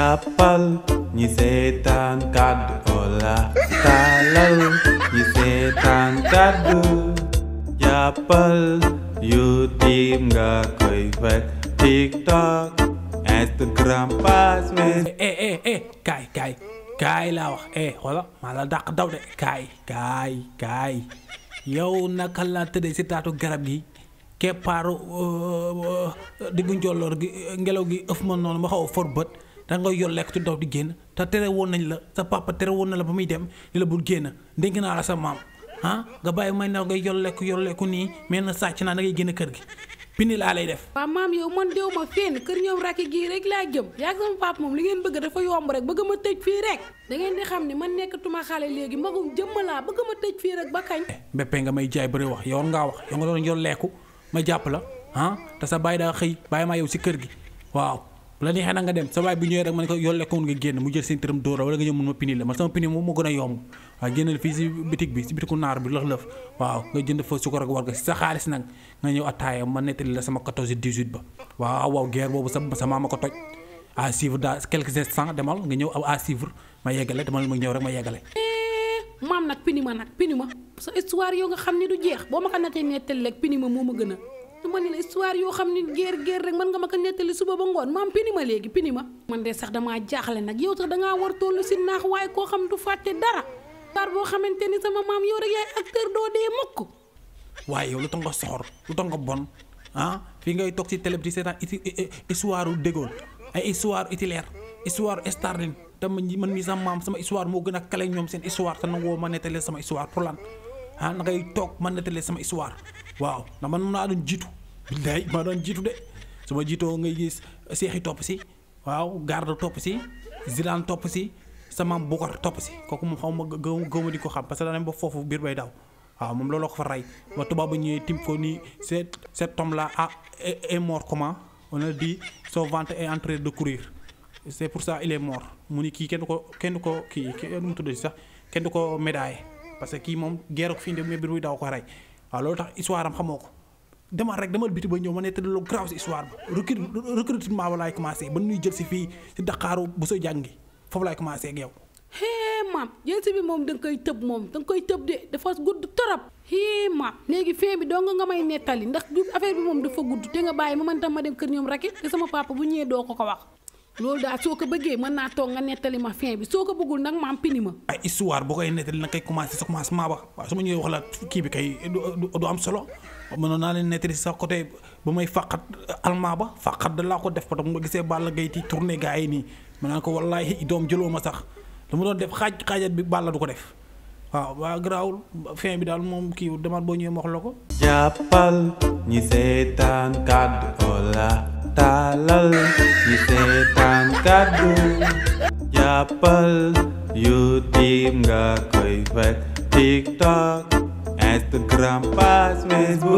jàppal ñi seetaan kàddu Ola taalal ñi seetaan kàddu jàppal YouTube nga koy fekk TikTok Instagram Facebook. kaay laa wax xoola maa la dàq daw de kaay yow naka la tëddee si taatu garab gi keppaaru diggu njolloor gi ngelaw gi ëf ma noonu ma xaw a for bët da nga yor lekk ci daw di génn te tere woon nañ la sa papa tere woon na la ba muy dem ni la bul génn dénk naa la sa maam nga bàyyi may naw ngay yor lekku nii mais na sàcc naa da ngay génn kër gi pini laa lay def. waaw maam yow man déw ma fenn kër ñoom rakki gii rek laa jëm yaa sama papa moom li ngeen bëgg dafa yomb rek bëgg ma tëj fii rek da ngeen di xam ne man nekkatuma xale léegi magum jëmm laa bëgg ma tëj fii rek ba kañ. Mbeppe nga may jaay bëri wax yow ngaa wax yow nga doon yor lekku ma jàpp la te sa baay daa xëy bàyyi maa yow si kër gi waaw bu la neexee na nga dem sa baay bi ñëwee rek ma ne ko yor lekkoon nga génn mu jël seen tëram dóora wala nga ñëw mën ma pini la man sama pini moom moo gën a yomb waaw génnal fii si bitig bi si bitiku naar bi lëf-lëf waaw nga jënd fa sukar ak warga si sa xaalis nag nga ñëw attaaya ma nettali la sama 14 18 ba waaw guerre boobu sa maama ko toj à suivre dans quelques instants demal nga ñëw à suivre ma yeggale demal ma ñëw rek ma yeggale maam nag pini ma sa histoire yoo nga xam ne du jeex boo ma ko nettee nettali rek pini ma moo ma gën a du ma ne la histoire yoo xam ne guerre rek mën nga ma ko nettali suba ba ngoon maam pini ma léegi pini ma man de sax damaa jaaxle nag yow sax dangaa war tollu si naax waaye koo xam du fàtte dara histoire boo xamante ni sama maam yow rek yaay acteur doo dee mukk waaye yow lu tax nga soxor lu tax nga bon fii ngay toog si télé bi di seetaan histoire u De Gaulle ay histoire Hitler histoire Staline te man mi sama maam sama histoire moo gën a kale ñoom seen histoire te nangoo ma nettali sama histoire pour lan na ngay toog ma nettali sama histoire waaw ndax man naa doon jiitu billaay maa doon jiitu de su ma jiitoo ngay gis seexi topp si waaw garde topp si Zidane topp si sama Bukar topp si kooku moom xaw ma gëw ma di ko xam parce que daa dem ba foofu biir bay daw waaw moom looloo ko fa rey ba tubaab ba ñëwee tim ko nii cet homme là est mort comment on a dit son ventre est en train de courir c'est pour ça il est mort mu ni kii kenn du ko kii nu mu tudd sax kenn du ko médaillé parce que kii moom guerre ko fi indi mais biir buy daw ko rey waaw loolu tax histoire am xamoo ko demal biti ba ñëw ma ne te lu grave si histoire ba recrutement ba laay commencé ba nuy jël si fii si Dakaaru bu sa jàngi foofu laay commencé ak yow. maam jël si bi moom da nga koy tëb de dafa gudd torop maam léegi fin bi doo nga may nettali ndax affaire bi moom dafa gudd te nga bàyyi ma man tam ma dem kër ñoom rek te sama papa bu ñëwee doo ko wax loolu daal soo ko bëggee mën naa toog nga nettali ma fin bi soo ko bëggul nag maam pini ma. ay histoire boo koy nettali nag kay commencé sa commencement ba waaw su ma ñëwee wax la kii bi kay du am solo mënoon naa leen nettali sa côté ba may fàqat almaa ba fàqat da laa ko def parce que ma gisee Balla Gaye ti tourné gars yi nii ma naan ko wallaahi doom jëloo ma sax lu mu doon def xaajat bi Balla du ko def waaw garaawul fin bi daal moom kii demal boo ñëwee ma wax la ko. jàppal ñi seetaan kàddu Ola taalal ñi seetaan kàddu jàppal YouTube nga koy fekk TikTok Instagram Facebook.